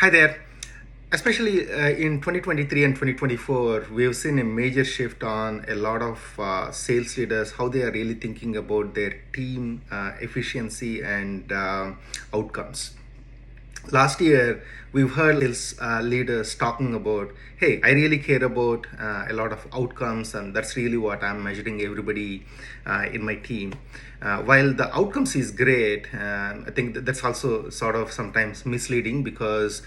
Hi there. Especially in 2023 and 2024, we've seen a major shift on a lot of sales leaders, how they are really thinking about their team efficiency and outcomes. Last year, we've heard sales leaders talking about, hey, I really care about a lot of outcomes, and that's really what I'm measuring everybody in my team. While the outcomes is great, I think that's also sort of sometimes misleading because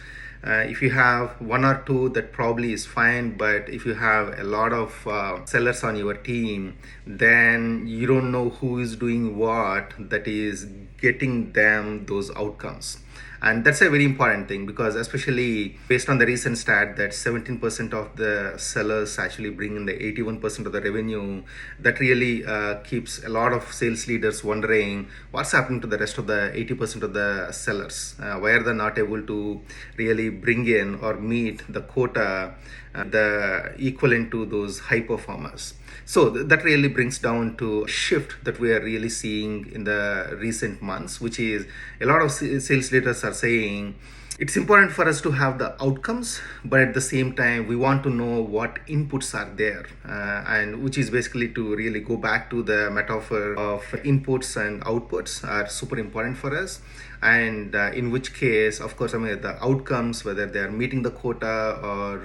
if you have one or two, that probably is fine. But if you have a lot of sellers on your team, then you don't know who is doing what that is getting them those outcomes. And that's a very important thing because, especially based on the recent stat that 17% of the sellers actually bring in the 81% of the revenue, that really keeps a lot of sales leaders wondering what's happening to the rest of the 80% of the sellers. Why are they not able to really bring in or meet the quota, the equivalent to those high performers? So that really brings down to a shift that we are really seeing in the recent months, which is a lot of sales leaders are saying it's important for us to have the outcomes, but at the same time we want to know what inputs are there, and which is basically to really go back to the metaphor of inputs and outputs are super important for us. And in which case, of course, I mean, the outcomes, whether they are meeting the quota or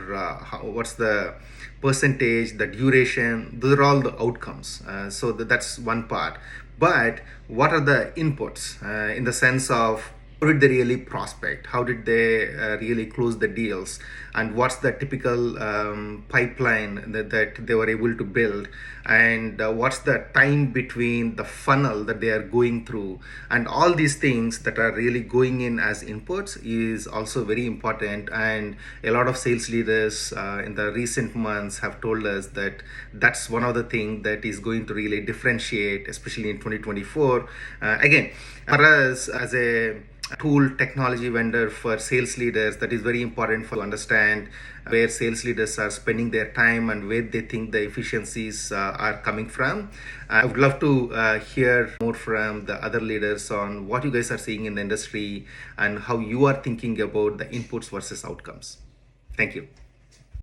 what's the percentage, the duration, those are all the outcomes. So that's one part. But what are the inputs in the sense of how did they really prospect? How did they really close the deals? And what's the typical pipeline that they were able to build? And what's the time between the funnel that they are going through? And all these things that are really going in as inputs is also very important. And a lot of sales leaders in the recent months have told us that that's one of the things that is going to really differentiate, especially in 2024. Again, for us as a tool technology vendor for sales leaders, that is very important for to understand where sales leaders are spending their time and where they think the efficiencies are coming from. I would love to hear more from the other leaders on what you guys are seeing in the industry and how you are thinking about the inputs versus outcomes. Thank you.